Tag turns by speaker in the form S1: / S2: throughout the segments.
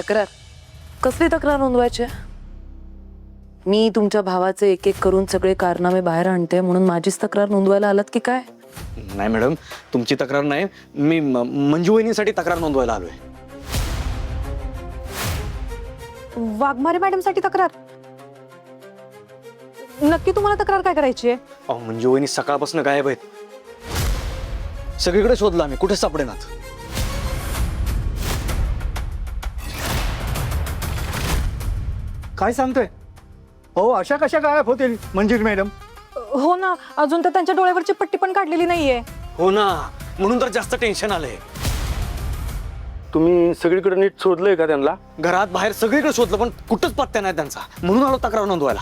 S1: तक्रार? कसली तक्रार नोंदवायची? मी तुमच्या भावाचे एक एक करून सगळे कारनामे बाहेर आणते म्हणून माझीच तक्रार नोंदवायला आलात की काय?
S2: नाही मॅडम, तुमची तक्रार नाही, मी मंजू वहिनीसाठी तक्रार नोंदवायला आलोय.
S3: वाघमारे मॅडम साठी तक्रार? नक्की तुम्हाला तक्रार काय करायची आहे?
S2: अहो, मंजू वहिनी सकाळपासून गायब आहेत. सगळीकडे शोधला आम्ही, कुठे सापडेनात.
S4: काय सांगतोय? हो, अशा कशा गायब होतील मंजिरी मॅडम?
S3: हो ना, अजून तर त्यांच्या डोळ्यावरची पट्टी पण काढलेली नाहीये.
S2: हो ना, म्हणून तर जास्त टेन्शन आलंय.
S5: तुम्ही सगळीकडे नीट शोधलंय का त्यांना?
S2: घरात बाहेर सगळीकडे शोधलं पण कुठंच पत्त्या नाही त्यांचा, म्हणून आलो तक्रार नोंदवायला.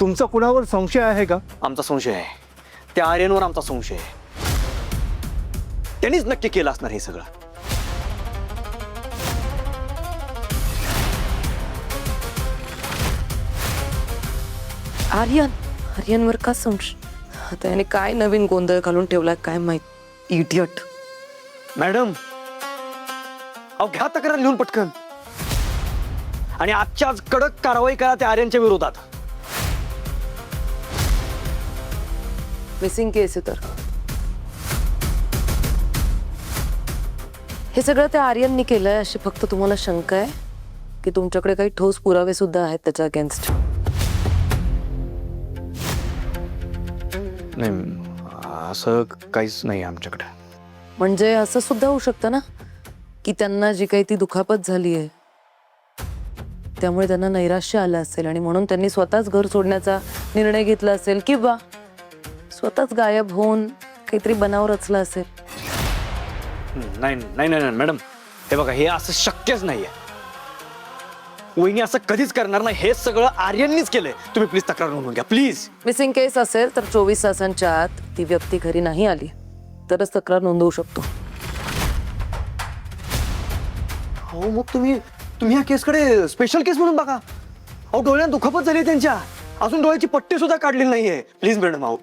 S4: तुमचा कुणावर संशय आहे का?
S2: आमचा संशय आहे, त्या आर्यनवर आमचा संशय आहे. त्यांनीच नक्की केलं असणार हे सगळं.
S1: आर्यनवर का संशय? आता याने काय नवीन गोंधळ घालून ठेवलाय काय माहित. इडियट.
S2: मॅडम, अहो घ्या तक्रार लिहून पटकन आणि आजच्या आज कडक कारवाई करा त्या आर्यनच्या विरोधात.
S1: मिसिंग केस आहे तर हे सगळं त्या आर्यननी केलंय अशी फक्त तुम्हाला शंका आहे की तुमच्याकडे काही ठोस पुरावे सुद्धा आहेत त्याच्या अगेन्स्ट?
S2: नाही, असं काहीच नाही आमच्याकडे.
S1: म्हणजे असं सुद्धा होऊ शकतं ना की त्यांना जी काही ती दुखापत झाली आहे त्यामुळे त्यांना नैराश्य आलं असेल आणि म्हणून त्यांनी स्वतःच घर सोडण्याचा निर्णय घेतला असेल किंवा स्वतःच गायब होऊन काहीतरी बनाव रचला असेल.
S2: नाही नाही नाही मॅडम, हे बघा, हे असं शक्यच नाहीये. वहिनी असं कधीच करणार नाही. हे सगळं आर्यननीच केलंय. तुम्ही प्लीज तक्रार नोंदवून घ्या प्लीज.
S1: मिसिंग केस असेल तर 24 तासांच्या आत ती व्यक्ती घरी नाही आली तरच तक्रार नोंदवू शकतो.
S2: हो, मग तुम्ही ह्या केसकडे स्पेशल केस म्हणून बघा. अहो, डोळ्यात दुखापत झाली त्यांच्या, अजून डोळ्याची पट्टी सुद्धा काढलेली नाहीये. Please madam. अहो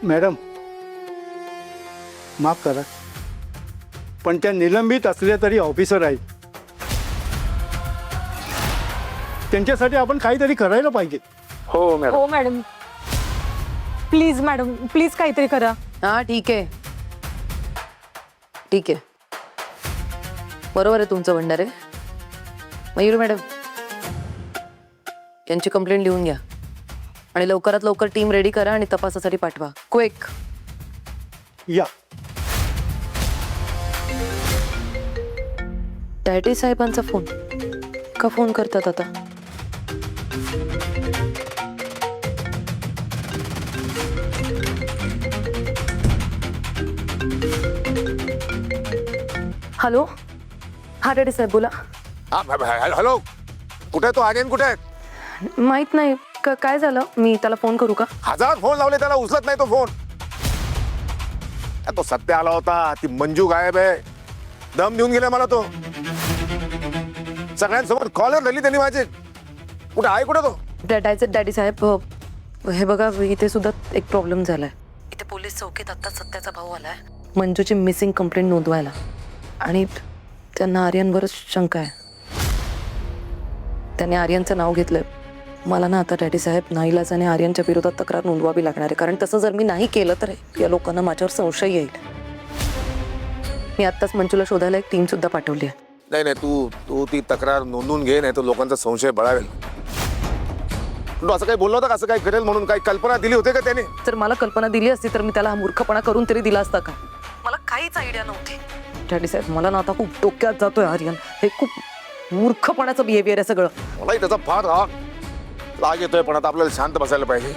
S4: मॅडम, माफ करा, पण त्या निलंबित असल्या तरी ऑफिसर आहेत. त्यांच्यासाठी आपण काहीतरी करायला पाहिजे.
S5: हो मॅडम.
S3: हो मॅडम, प्लीज मॅडम, प्लीज काहीतरी करा.
S1: हा ठीक आहे, ठीक आहे, बरोबर आहे तुमचं भंडारे. मयूर मॅडम, यांची कंप्लेंट लिहून घ्या आणि लवकरात लवकर टीम रेडी करा आणि तपासासाठी पाठवा. क्विक.
S4: या.
S1: डॅडी साहेबांचा फोन का फोन करतात आता? हॅलो, हा डॅडी साहेब बोला.
S6: हॅलो, कुठे आहे तो? आर्यन कुठे आहे?
S1: माहित नाही काय झालं, मी त्याला फोन करू का?
S6: 1000 फोन लावले त्याला, उचलत नाही तो फोन. तो सत्य आला होता, ती मंजू गायब आहे. दम देऊन गेला मला तो. सगळ्यांसमोर कॉलर धरली त्यांनी माझे. कुठे आहे, कुठे तो?
S1: डॅडी साहेब, हे बघा, इथे सुद्धा एक प्रॉब्लेम झालाय. इथे पोलीस चौकीत आता सत्याचा भाऊ आलाय मंजूची मिसिंग कंप्लेंट नोंदवायला आणि त्यांना आर्यनवरच शंका आहे. त्याने आर्यनचं नाव घेतलंय. मला ना आता डॅडी साहेब नाईलाजाने आर्यनच्या विरोधात तक्रार नोंदवावी लागणार आहे, कारण तसं जर मी नाही केलं तर या लोकांना माझ्यावर संशय येईल. मी आत्ताच मंजूला शोधायला एक टीम सुद्धा पाठवली आहे.
S6: नाही नाही, तू ती तक्रार नोंदवून घे, नाही तर लोकांचा संशय बळावेल. तू असं काही बोललो होता का? असं काही करेल म्हणून काही कल्पना दिली होती का त्याने?
S1: जर मला कल्पना दिली असती तर मी त्याला हा मूर्खपणा करून तरी दिला असता का? मला काहीच आयडिया नव्हती. डॅडी साहेब, मला ना आता खूप डोक्यात जातोय आर्यन. हे खूप मूर्खपणाचं बिहेवियर आहे सगळं.
S6: मलाही त्याचा फार राग येतोय, पण आता आपल्याला शांत बसायला पाहिजे.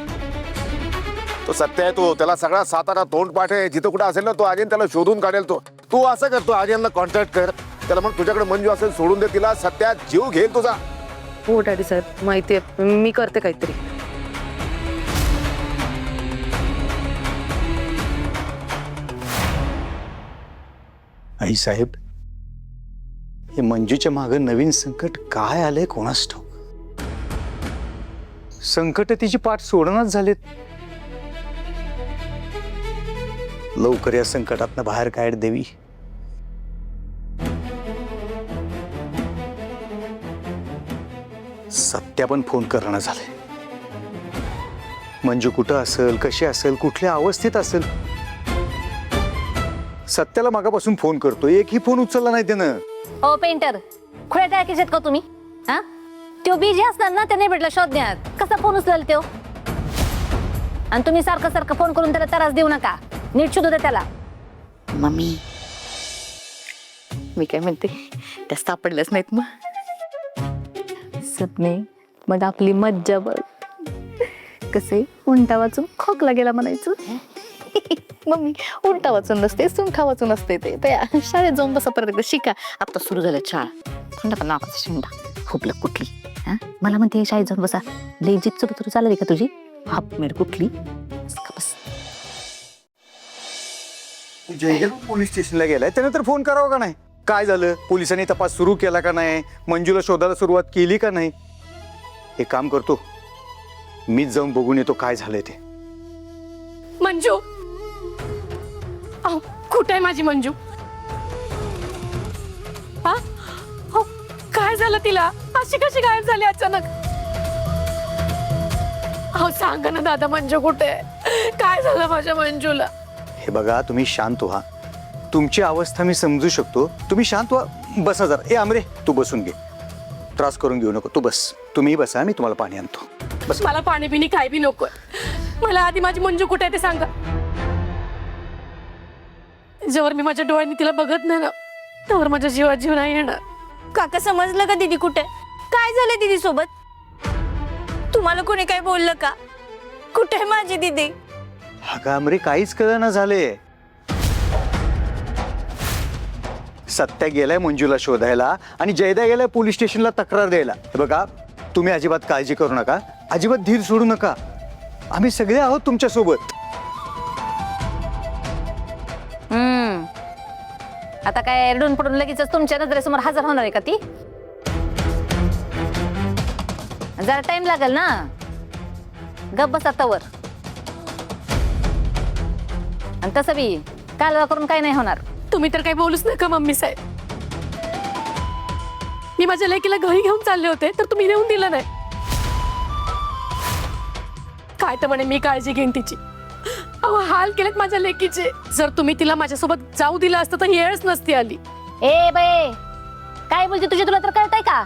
S6: तो सत्य आहे, तो त्याला सगळा सातारा तोंडपाठ आहे. जिथं कुठं असेल ना तो आर्यन त्याला शोधून काढेल. तू असं करतो, आर्यनला कॉन्टॅक्ट कर, त्याला मग तुझ्याकडे मंजू असेल सोडून दे तिला. सत्यात जीव घेईल तुझा.
S1: हो डॅडी साहेब, माहिती आहे, मी करते काहीतरी.
S7: आई साहेब, हे मंजूच्या मागं नवीन संकट काय आलंय कोणास ठाऊक. संकट तिची पाठ सोडणच झालेत. लवकर या संकटातनं बाहेर काढ देवी. सत्या पण फोन करणं झालंय. मंजू कुठं असेल, कशी असेल, कुठल्या अवस्थेत असेल. सत्याला मागापासून फोन करतोय, एकही फोन उचलला नाही त्यानं.
S8: ओ पेंटर, खुल्या टाकीत का तुम्ही? हा, तो बिझी असणार ना, ते नाही भेटला शोधण्यात. कसा फोन उचलेल तो? आणि तुम्ही सारखं सारखं फोन करून त्याला त्रास देऊ नका. नीट शोधू दे त्याला.
S9: मम्मी, मी काय म्हणते, त्या सापडल्याच नाहीत मग.
S8: सपने, मग आपली मज्जा बघ. कसे उंटा वाचून खोकला गेला म्हणायचं.
S9: मम्मी, उलटा वाचून नसते, सुंठा वाचून असते. ते त्या शाळेत जाऊन बसा, परत एकदा शिका. आता सुरू झालं शाळा. थंड पण नाकाचा शेंडा खोपलं कुठली. हा, मला म्हणते शाळेत जाऊन बसा. लेजित चुरू चालली का तुझी? हाफ मेड कुठली? बस.
S7: जयगल पोलीस स्टेशनला गेलाय, त्याने तर फोन करावा का नाही? काय झालं, पोलिसांनी तपास सुरू केला का नाही, मंजूला शोधायला सुरुवात केली का नाही? हे काम करतो, मीच जाऊन बघून येतो काय झालंय ते.
S3: मंजू, अहो कुठे आहे माझी मंजू? हा, अहो, काय झालं तिला? अशी कशी गायब झाली अचानक? अहो सांगा ना दादा, मंजू कुठे आहे? काय झालं माझ्या मंजूला?
S7: हे बघा, तुम्ही शांत व्हा. तुमची अवस्था मी समजू शकतो. तुम्ही शांत व्हा, बसा जरा. ए आमरे, तू बसून घे, त्रास करून घेऊ नको. तू बस, तुम्ही बसा, मी तुम्हाला पाणी आणतो. बस.
S3: मला पाणी पिणी काय बी नकोय. मला आधी माझी मंजू कुठे आहे ते सांगा. जेव्हा मी माझ्या डोळ्यांनी तिला बघत नाही ना, तेव्हा माझ्या जीवात जीव नाही येणार.
S10: काका, समजलं का दीदी कुठे? काय झालं दीदी सोबत? तुम्हाला कोणी काय बोललं का? कुठे आहे माझी दीदी?
S7: अगं आमरे, काहीच कळेना झाले. सत्या गेलाय मंजूला शोधायला आणि जयदा गेलाय पोलीस स्टेशनला तक्रार द्यायला. हे बघा, तुम्ही अजिबात काळजी करू नका, अजिबात धीर सोडू नका. आम्ही सगळे आहोत तुमच्या सोबत.
S8: आता काय रडून पडून लगेच तुमच्या नजरेसमोर हजर होणार आहे का ती? जरा टाइम लागेल ना. गप बसा तवर. आणि तसं बी कालवा करून काय नाही होणार.
S3: तुम्ही तर काही बोलूच नका मम्मी साहेब. मी माझ्या लेकीला घरी घेऊन चालले होते तर तुम्ही नेऊन दिलं नाही. काय तर म्हणे मी काळजी घेईन तिची. अहो हाल केलेत माझ्या लेकीचे. जर तुम्ही तिला माझ्यासोबत जाऊ दिलं असतं तर येळच नसती आली.
S8: ए बाई, काय बोलते तुझे, तुला तर कळतंय का?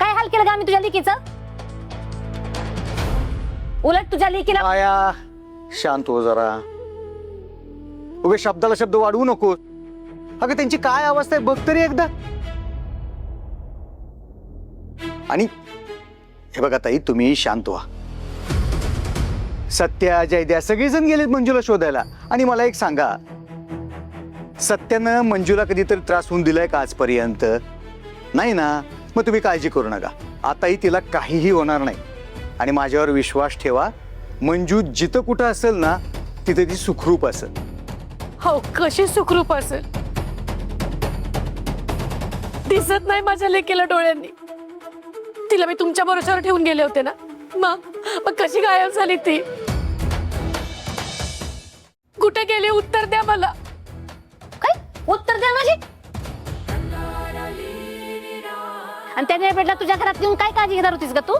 S8: काय हाल केलं का आम्ही तुझ्या लेकीचं? उलट तुझ्या लेकीला.
S7: आया, शांत हो जरा. उगे शब्दाला शब्द वाढवू नको. अगं त्यांची काय अवस्था आहे बघ तरी एकदा. आणि हे बघा ताई, तुम्ही शांत व्हा. सत्या, जयद्या सगळेजण गेलेत मंजूला शोधायला. आणि मला एक सांगा, सत्यानं मंजूला कधीतरी त्रास होऊन दिलाय का आजपर्यंत? नाही ना. मग तुम्ही काळजी करू नका, आताही तिला काहीही होणार नाही. आणि माझ्यावर विश्वास ठेवा, मंजू जिथं कुठं असेल ना, तिथे ती सुखरूप असेल.
S3: हो, कशी सुखरूप असेल? दिसत नाही माझ्या लेकीला डोळ्यांनी. तिला मी तुमच्या भरोश्यावर ठेवून गेले होते ना. मग कशी गायब झाली ती? कुठे गेली? उत्तर द्या मला.
S8: काय उत्तर द्या माझी? आणि त्याने भेटला तुझ्या घरात येऊन काय काळजी घेणार होतीस का तू?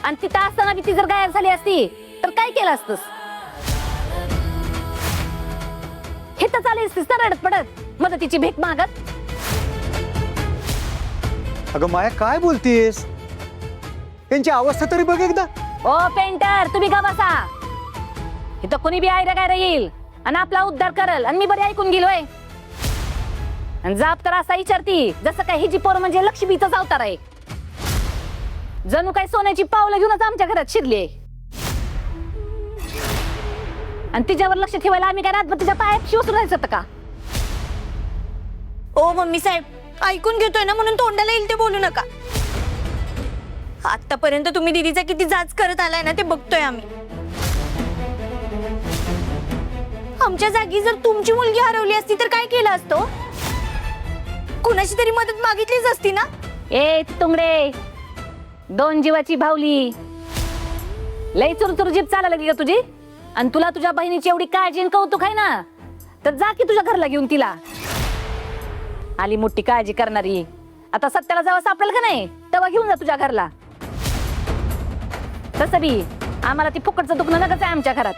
S8: आणि तिथं असताना ती जर गायब झाली असती तर काय केलं असतंस? हे तर चालेल असतीस ना रडत पडत, मदतीची भीक मागत.
S7: अगं माया, काय बोलतेस? त्यांची अवस्था तरी बघ एकदा.
S8: ओ पेंटर, तुम्ही का बसा. इथं कोणी बी आयरा गायरा येईल आणि आपला उद्धार करल आणि मी बरी ऐकून गेलोय. आणि जाप तर असा विचारती जसं काय ही जी पोर म्हणजे लक्ष्मीचाच अवतार आहे. जणू काय सोन्याची पावलं घेऊनच आमच्या घरात शिरली आहे. आणि तिच्यावर लक्ष ठेवायला आम्ही काय रातभर तिच्या पायात शिवसून राहायचं का?
S10: ओ मम्मी साहेब, ऐकून घेतोय ना, म्हणून तोंडाला येईल ते बोलू नका. आतापर्यंत तुम्ही दीदीचा किती जाच करत आलाय ना, ते बघतोय आम्ही. आमच्या जागी जर तुमची मुलगी हरवली असती तर काय केलं असतं? कुणाची तरी मदत मागितलीच असती ना.
S8: ए तुंगडे, दोन जीवाची भावली. लई चुरचुर जीप चालायला लागली का तुझी? आणि तुला तुझ्या बहिणीची एवढी काळजी आणि कौतुक आहे ना, तर जा की तुझ्या घरला घेऊन तिला. आली मोठी काळजी करणारी आता सत्याला जेव्हा सापडेल का नाही तेव्हा घेऊन जा तुझ्या घरला. तसं बी आम्हाला ती फुकटचं दुखणं नकच आहे आमच्या घरात.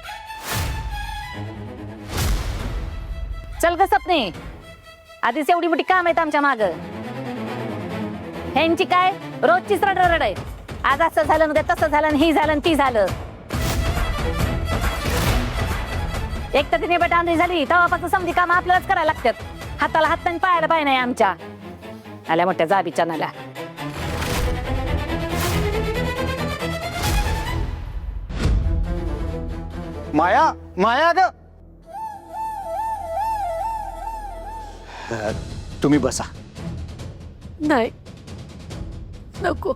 S8: चल ग सपने, आधीच एवढी मोठी काम आहेत आमच्या माग. ह्यांची काय रोजचीच रडरड आहे. आज असं झालं, उद्या तसं झालं, ही झालं, ती झालं. एक तर तिने बेटा आंधळी झाली तेव्हापासून समधी काम आपल्यालाच करायला लागतात. हाताला हात आणि पायाला पाय नाही आमच्या. आल्या मोठ्या जाबीच्या नाल्या.
S7: माया, माया ग, तुम्ही बसा.
S3: नाही नको.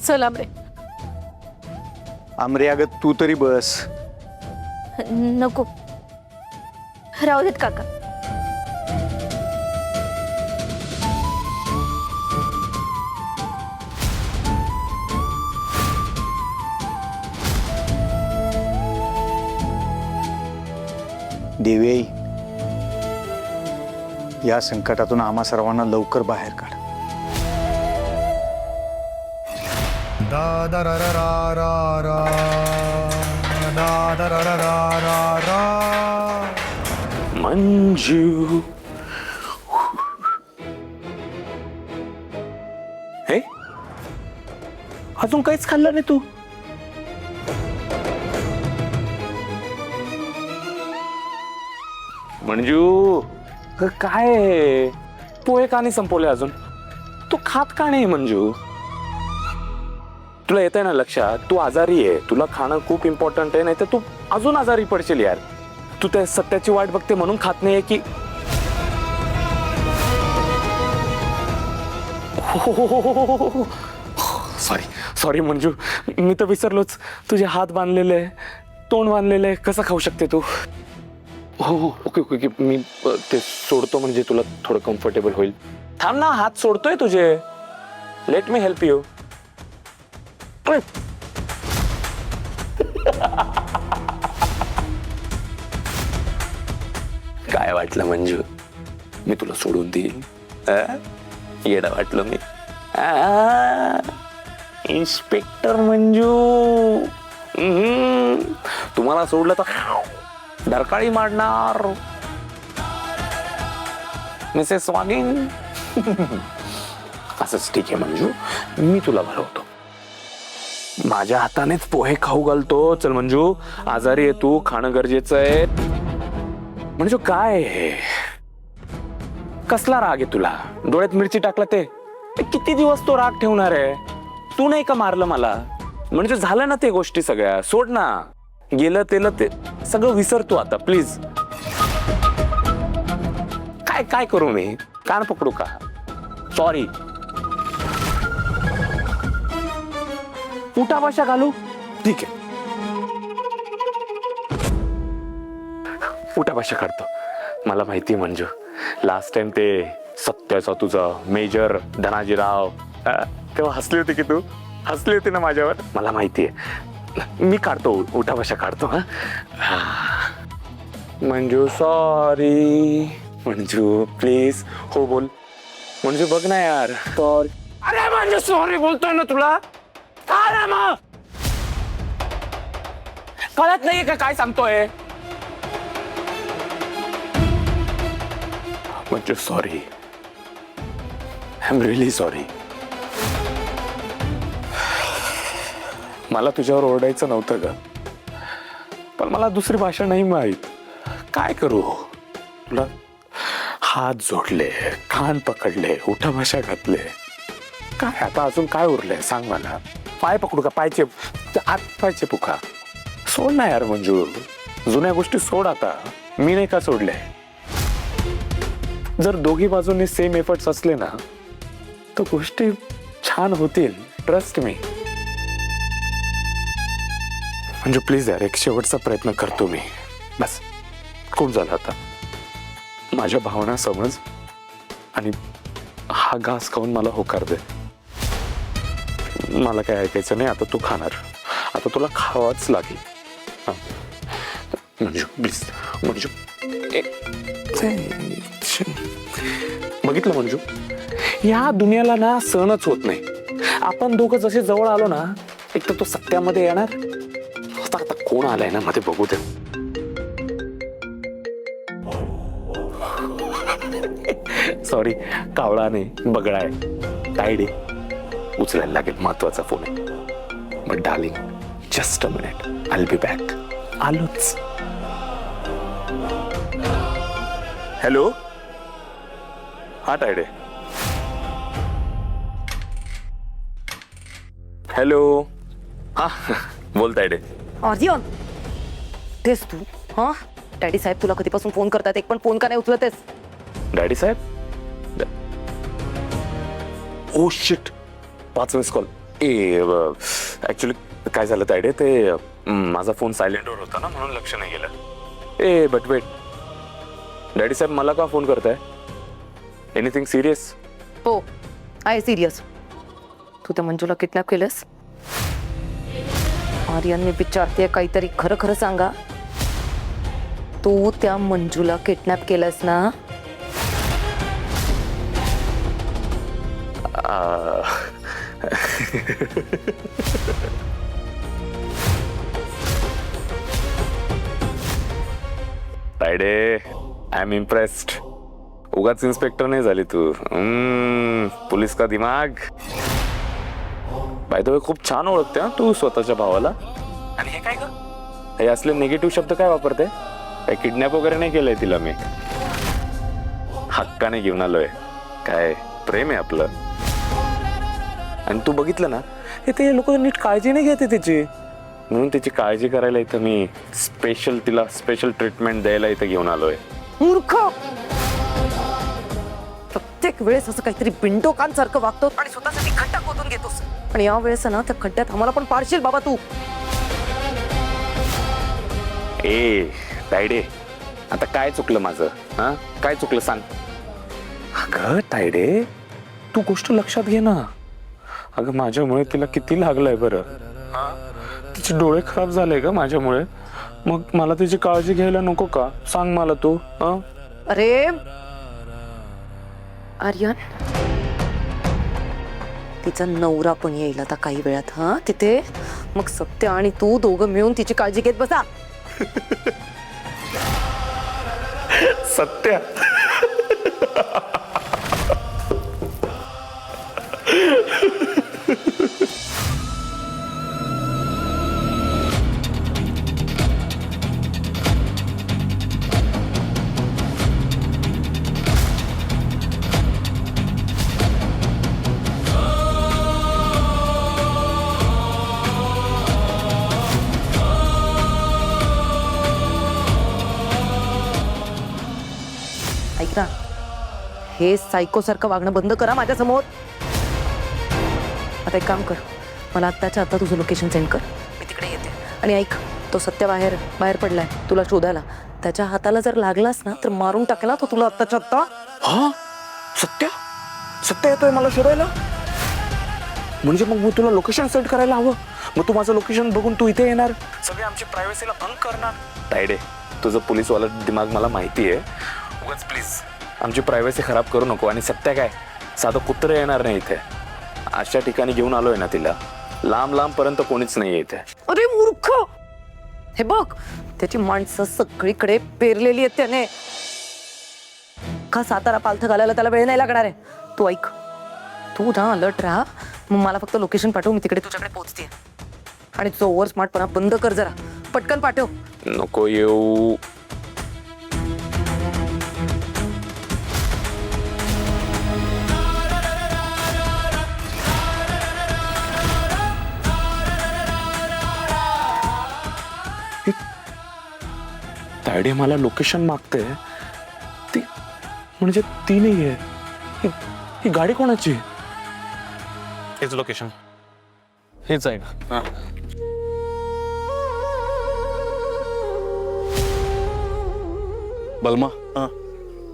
S3: चल आमरे.
S7: आमरे अगं तू तरी बस.
S10: नको, राहू देत काका.
S7: देवी, या संकटातून आम्हा सर्वांना लवकर बाहेर काढ.
S5: मंजू, हे अजून काहीच खाल्लं नाही तू? मंजू काय आहे? पोहे का नाही संपवले अजून? तू खात का नाही मंजू? तुला येत आहे ना लक्षात, तू आजारी आहे, तुला खाणं खूप इम्पॉर्टंट आहे, नाही तर तू अजून आजारी पडशील यार. तू त्या सत्याची वाट बघते म्हणून खात नाहीये की? सॉरी सॉरी मंजू, मी तर विसरलोच. तुझे हात बांधलेले, तोंड बांधलेले, कसं खाऊ शकते तू? हो हो, ओके ओके, मी ते सोडतो म्हणजे तुला थोडं कम्फर्टेबल होईल. थांब ना, हात सोडतोय तुझे. Let me help you. काय वाटलं मंजू, मी तुला सोडून देईन? येडा वाटलं मी? इन्स्पेक्टर मंजू, तुम्हाला सोडलं तर डरकाळी मारणार. मिसेस वागिन. असंच ठीक आहे मंजू, मी तुला भरवतो. माझ्या हातानेच पोहे खाऊ घालतो. चल मंजू, आजारी आहे तू, खाणं गरजेचं आहे. म्हणजे काय हे? कसला राग आहे तुला? डोळ्यात मिरची टाकला ते किती दिवस तो राग ठेवणार आहे? तू नाही का मारलं मला? म्हणजे झालं ना ते गोष्टी सगळ्या, सोड ना. गेलं तेलं ते सगळं विसरतो आता प्लीज. काय काय करू मी? कान पकडू का? सॉरी. उठा भाषा घालू? ठीक आहे, उठा भाषा काढतो. मला माहिती मंजू, लास्ट टाइम ते सत्याचा तुझा मेजर धनाजीराव, तेव्हा हसली होती की तू? हसली होती ना माझ्यावर? मला माहितीये. मी काढतो, उठा भाषा काढतो. हा मंजू सॉरी. मंजू प्लीज हो बोल. मंजू बघ ना यार, सॉरी. अरे मंजू सॉरी बोलतोय ना तुला. काय मग कळत नाहीये का काय सांगतोय? Manju sorry, I am really sorry. मला तुझ्यावर ओरडायचं नव्हतं ग, पण मला दुसरी भाषा नाही माहित. काय करू? तुला हात जोडले, कान पकडले, उठा भाषा घातले. काय आता अजून काय उरलंय सांग मला? पाय पकडू का? पायचे हात पायचे पुका? सोड ना यार मंजू, जुन्या गोष्टी सोड आता. मी नाही का सोडले? जर दोघी बाजूंनी सेम एफर्ट्स असले ना तर गोष्टी छान होतील. Trust me. म्हणजे प्लीज यार, एक शेवटचा प्रयत्न करतो मी. बस खूप झालं आता. माझ्या भावना समज आणि हा घास खाऊन मला होकार दे. मला काय ऐकायचं नाही आता. तू खाणार, आता तुला खावाच लागेल. मंजू प्लीज, मंजू बघितलं मंजू, या दुनियाला ना सहनच होत नाही. आपण दोघं जसे जवळ आलो ना, एक तर तो सत्यामध्ये येणार. आता कोण आलाय ना मध्ये बघू दे. सॉरी, कावळा नाही बगळा आहे. तायडे उचलायला लागेल, महत्वाचा फोन आहे. But darling, just a minute, I B back. आलोच. हॅलो, हा तायडे. हॅलो, हा बोल तायडे.
S1: आर्यन, तेच तू? हा, डॅडी साहेब तुला कधीपासून फोन करतात, एक पण फोन का नाही उचलतेस?
S5: डॅडी साहेब? Oh shit, 5 miss call. Actually काय झालं तायडे, ते माझा फोन सायलेंटवर होता ना, म्हणून लक्ष नाही गेलं. बट वेट, डॅडी साहेब मला का फोन करताय? Anything serious?
S1: हो, आहे सिरियस. तू त्या मंजूला किडनॅप केलंस? आर्यन, मी विचारते, काहीतरी खरं खरं सांगा. तू त्या मंजूला किडनॅप केलंस ना?
S5: Tayde, I am impressed. उगाच इन्स्पेक्टर नाही झाली तू. पुलिस का दिमाग. बाय द वे, खूप छान ओळखते हा तू स्वतःच्या भावाला. आणि हे काय ग, हे असले निगेटिव्ह शब्द काय वापरते? काय किडनॅप वगैरे नाही केलंय तिला मी, हक्काने घेऊन आलोय. काय प्रेम आहे आपलं. आणि तू बघितलं ना, हे ते लोक नीट काळजी नाही घेते तिची, म्हणून तिची काळजी करायला इथं मी तिला स्पेशल ट्रीटमेंट द्यायला इथं घेऊन आलोय.
S1: मूर्ख, प्रत्येक वेळेस असं काहीतरी बिंडोकांसारखं वागतो आणि स्वतःसाठी खड्डा खोदून घेतोस. आणि या वेळेस ना, त्या खड्ड्यात आम्हाला पण पाडशील बाबा तू.
S5: तायडे, आता काय चुकलं माझं? हा, काय चुकलं सांग. अगं तायडे, तू गोष्ट लक्षात घे ना. अगं माझ्यामुळे तिला किती लागलंय बरं. तिचे डोळे खराब झाले का माझ्यामुळे? मग मला तिची काळजी घ्यायला नको का? सांग मला तू.
S1: अरे आर्यन, तिचा नवरा पण येईल आता काही वेळात. हा, तिथे मग सत्य आणि तू दोघं मिळून तिची काळजी घेत बसा.
S5: सत्य?
S1: ऐक ना, हे सायको सारखं वागणं बंद करा माझ्या समोर. आता एक काम कर, मला आत्ताच्या आता तुझं लोकेशन सेंड कर, मी तिकडे येते. आणि ऐक, तो सत्य बाहेर पडलाय तुला शोधायला. त्याच्या हाताला जर लागलास ना, तर मारून टाकला तो तुला आत्ताच्या आत्ता.
S5: हा, सत्य येतोय मला शोधायला? म्हणजे मग तुला लोकेशन सेंड करायला हवं. मग तू माझं लोकेशन बघून तू इथे येणार, सगळे आमची प्रायव्हसीला भंग करणार. तायडे, तुझं पोलीसवाला दिमाग मला माहिती आहे. उगाच प्लीज आमची प्रायव्हसी खराब करू नको. आणि सत्य काय, साधं कुत्र येणार नाही इथे. अशा ठिकाणी घेऊन आलोय ना तिला, लांब पर्यंत कोणीच नाहीये इथे.
S1: अरे मूर्ख, हे बघ, त्याची माणसं सगळीकडे पेरलेली आहेत त्याने. का सातारा पालथं घालायला त्याला वेळ नाही लागणार आहे. तू ऐक, तू ना अलर्ट राहा. मग मला फक्त लोकेशन पाठव, मी तिकडे तुझ्याकडे पोहोचते. आणि तुझं ओव्हर स्मार्टपणा बंद कर जरा, पटकन पाठव.
S5: नको येऊ. तायडे मला लोकेशन मागते, ती म्हणजे ती नाहीये. ही गाडी कोणाची?
S2: हेच लोकेशन, हेच आहे ना.
S11: बलमा,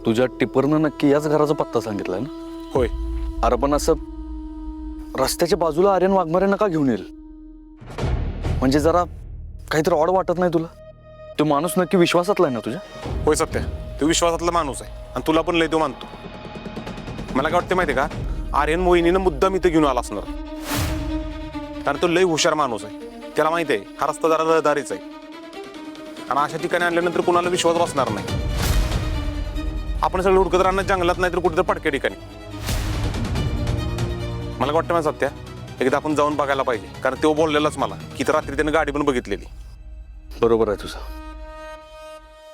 S11: तुझ्या टिपरनं नक्की याच घराचा पत्ता सांगितलाय ना?
S2: होय.
S11: अरे पण असं रस्त्याच्या बाजूला आर्यन वाघमारे नका घेऊन येईल. म्हणजे जरा काहीतरी ऑड वाटत नाही तुला? तो माणूस नक्की विश्वासातला आहे ना तुझ्या?
S6: होय सत्य, तू विश्वासातला माणूस आहे आणि तुला पण लय तो मानतो. मला काय वाटतं माहिती आहे का, आर्यन मोहिनीनं मुद्दाम इथं घेऊन आला असणार, कारण तो लय हुशार माणूस आहे. त्याला माहिती आहे हा रस्ता जरा रहदारीच आहे, आणि अशा ठिकाणी आणल्यानंतर कुणाला विश्वास बसणार नाही. आपण सगळं हुडकत राहणार जंगलात, नाही तर कुठेतरी पडक्या ठिकाणी. मला वाटतं माझं सत्या एकदा आपण जाऊन बघायला पाहिजे, कारण तो बोललेलाच मला की तर रात्री त्याने गाडी पण बघितलेली.
S11: बरोबर आहे तुझं,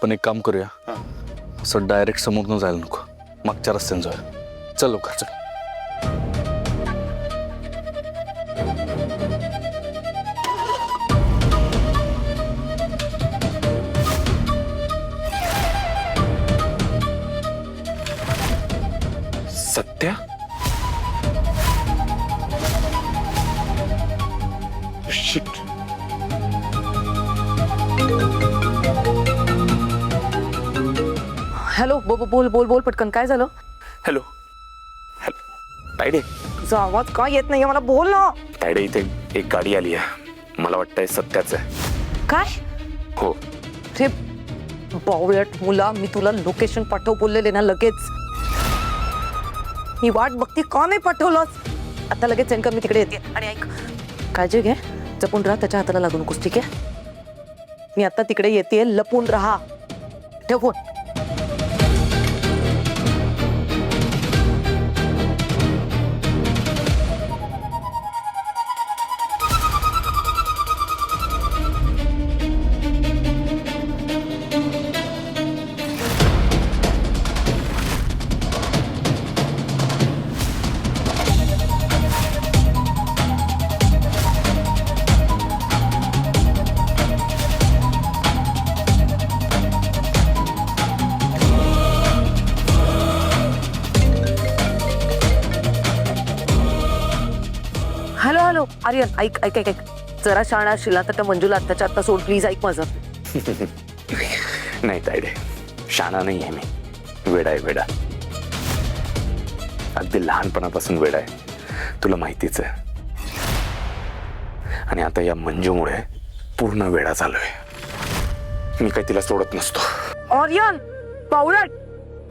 S11: पण एक काम करूया, असं डायरेक्ट समोरनं जायला नको, मागच्या रस्त्याने जाऊया. चल लवकर चल.
S5: सत्या, शिट.
S1: हॅलो, बोल बोल बोल पटकन, काय झालं?
S5: हॅलो हॅलो तायडे,
S1: तुझा आवाज का येत नाहीये मला, बोल ना.
S5: तायडे इथे एक गाडी आली आहे, मला वाटतंय सत्याच आहे.
S1: काय?
S5: हो.
S1: रे बावळट मुला, मी तुला लोकेशन पाठव बोललेले ना लगेच. मी वाट बघते, का नाही पाठवलंस? आता लगेच सेंड कर, मी तिकडे येते. आणि ऐक, काळजी घे, जपून राहा, त्याच्या हाताला लागू नकोस, ठीक आहे? मी आता तिकडे येते, लपून राहा. ठेव फोन. हॅलो हॅलो आर्यन, ऐक ऐक ऐक ऐक, जरा शाळा असशील ना तर त्या मंजूला आत्ताच्या आत्ता सोड प्लीज, ऐक माझं.
S5: नाही तायडे, शाणा नाही आहे मी, वेडा आहे वेडा, अगदी लहानपणापासून वेडा आहे, तुला माहितीच आहे. आणि आता या मंजूमुळे पूर्ण वेडा झालोय. मी काही तिला सोडत नसतो.
S1: आर्यन बावळट,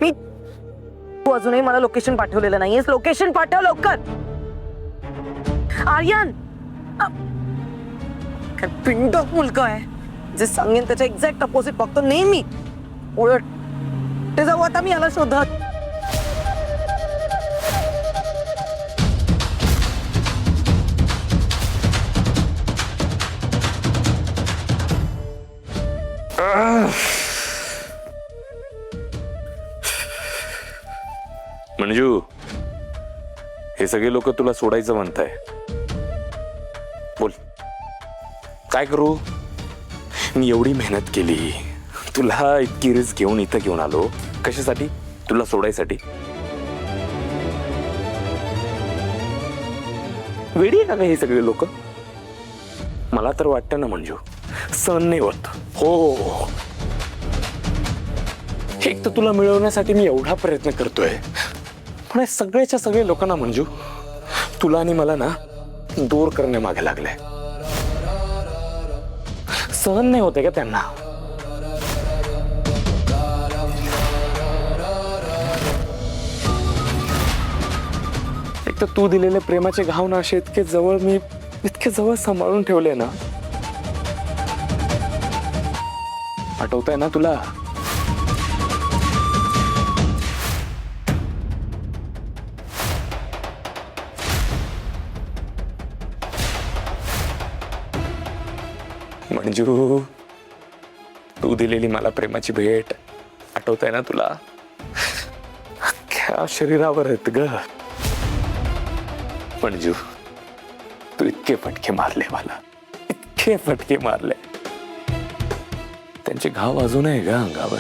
S1: मी तू अजूनही मला लोकेशन पाठवलेलं नाहीयेस, लोकेशन पाठव लवकर. आर्यन काय पिंड मुलगा आहे, जे सांगेन त्याच्या एक्झॅक्ट अपोजिट बघतो नेहमी. उलट ते जाऊ आता मी याला शोधत.
S5: मंजू, हे सगळे लोक तुला सोडायचं म्हणताय, बोल काय करू? मी एवढी मेहनत केली, तुला इतकी रिस्क घेऊन इथं घेऊन आलो, कशासाठी? तुला सोडायसाठी? वेडी आहे का हे सगळे लोक? मला तर वाटतं ना मंजू, सहन नाही होत. हो, एक तर तुला मिळवण्यासाठी मी एवढा प्रयत्न करतोय, पण हे सगळ्याच्या सगळे लोकांना मंजू, तुला आणि मला ना दूर करणे मागे लागले. सहन नाही होते का त्यांना? एक तर तू दिलेले प्रेमाचे घाव ना असे इतके जवळ सांभाळून ठेवले ना, आठवतंय ना तुला? मंजू, तू दिलेली मला प्रेमाची भेट आठवतंय ना तुला? अख्ख्या शरीरावर आहेत ग मंजू. तू इतके फटके मारले मला, इतके फटके मारले, त्यांचे घाव अजून आहे ग अंगावर.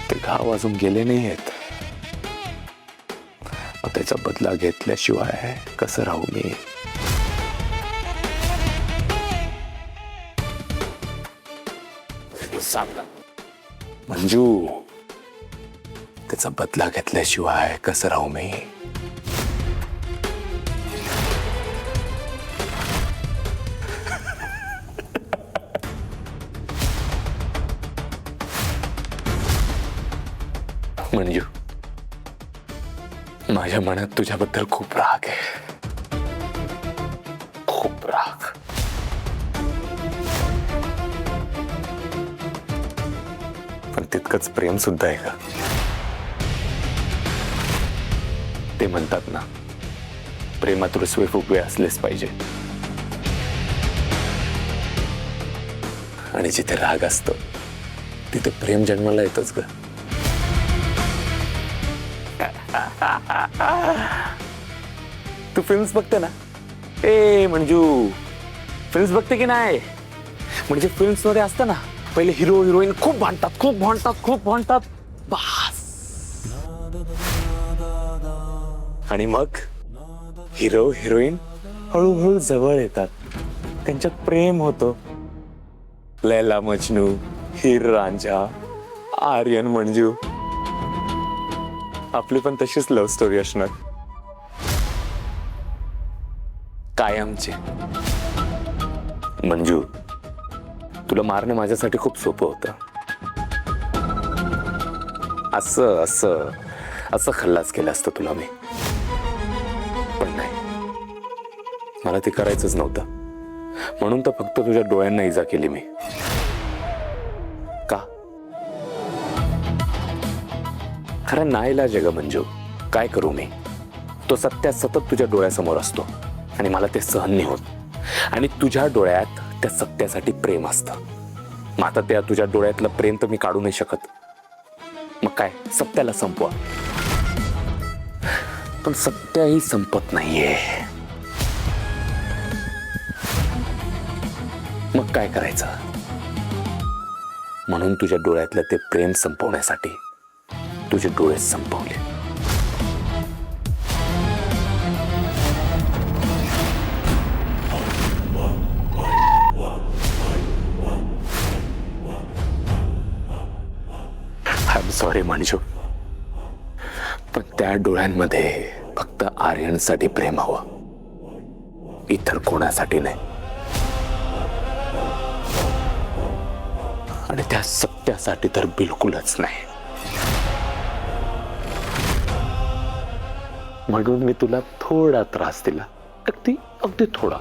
S5: ते घाव अजून गेले नाही आहेत. त्याचा बदला घेतल्याशिवाय कसं राहू मी? सांगा मंजू, त्याचा बदला घेतल्याशिवाय कसं राहू मी? मंजू, माझ्या मनात तुझ्याबद्दल खूप राग आहे, खूप राग. पण तितकंच प्रेम सुद्धा आहे का? ते म्हणतात ना, प्रेमात रुसवे फुगवे असलेच पाहिजे. आणि जिथे राग असतो तिथे प्रेम जन्माला येतच ग. तू फिल्म्स बघते ना? ए मंजू, फिल्म्स बघते की नाही? म्हणजे फिल्म्स मध्ये असतं ना, पहिले हिरो हिरोईन खूप भांडतात बस, आणि मग हिरो हिरोईन हळूहळू जवळ येतात, त्यांच्यात प्रेम होतं. लैला मजनू, हीर रांझा, आर्यन मंजू. आपली पण तशीच लव्ह स्टोरी असणार कायमची. मंजू, तुला मारणं माझ्यासाठी खूप सोपं होतं. असं असं असं खल्लास केलं असतं तुला मी, पण नाही, मला ते करायचंच नव्हतं. म्हणून तर फक्त तुझ्या डोळ्यांना इजा केली मी. का? खरं नाईलाज आहे ग मंजू, काय करू मी? तो सत्या सतत तुझ्या डोळ्यासमोर असतो आणि मला ते सहन नाही होत. आणि तुझ्या डोळ्यात त्या सत्यासाठी प्रेम असतं. मग आता त्या तुझ्या डोळ्यातलं प्रेम तर मी काढू नाही शकत. मग काय, सत्याला संपवा. पण सत्याही संपत नाहीये. मग काय करायचं? म्हणून तुझ्या डोळ्यातलं ते प्रेम संपवण्यासाठी तुझे डोळे संपवले. आय एम सॉरी मंजू, पण त्या डोळ्यांमध्ये फक्त आर्यनसाठी प्रेम हवं, इतर कोणासाठी नाही. आणि त्या सत्यासाठी तर बिलकुलच नाही. म्हणून मी तुला थोडा त्रास दिला, अगदी अगदी थोडा.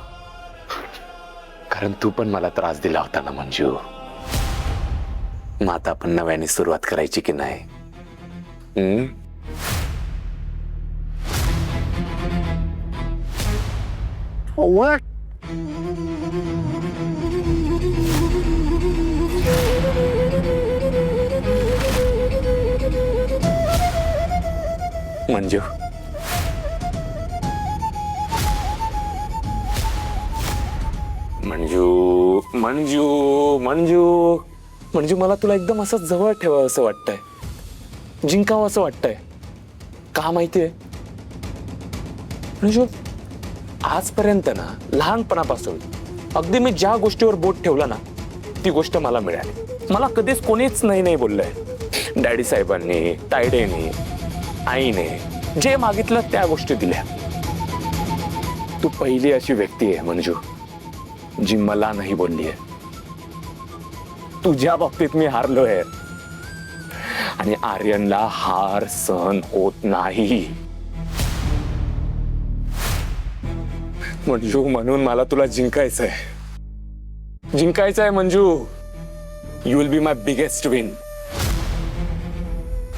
S5: कारण तू पण मला त्रास दिला होता ना मंजू. मग आता आपण नव्याने सुरुवात करायची की नाही? मंजू, मंजू मंजू मंजू मंजू, मला तुला एकदम असं जवळ ठेवावं असं वाटतंय, जिंकावं असं वाटतंय. का माहितीये मंजू, आजपर्यंत ना, लहानपणापासून अगदी मी ज्या गोष्टीवर बोट ठेवला ना, ती गोष्ट मला मिळाली. मला कधीच कोणीच नाही बोललंय. डॅडी साहेबांनी, तायडेनी, आईने जे मागितलं त्या गोष्टी दिल्या. तू पहिली अशी व्यक्ती आहे मंजू जी मला नाही बोलली आहे. तुझ्या बाबतीत मी हारलोय आणि आर्यनला हार सहन होत नाही मंजू. म्हणून मला तुला जिंकायचंय Manju. You will be my biggest win.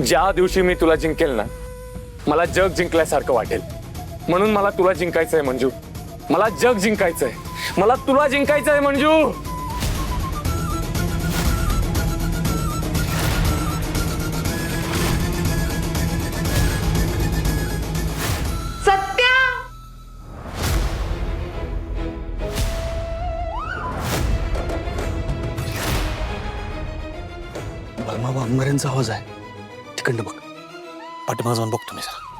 S5: ज्या दिवशी मी तुला जिंकेल ना, मला जग जिंकल्यासारखं वाटेल. म्हणून मला तुला जिंकायचंय मंजू. मला जग जिंकायचंय, मला तुला जिंकायचंय मंजू.
S3: सत्या,
S11: बर्मा वाघमाऱ्यांचा आवाज आहे, तिकडनं बघ. पाठीमागे जाऊन बघतो मी जरा.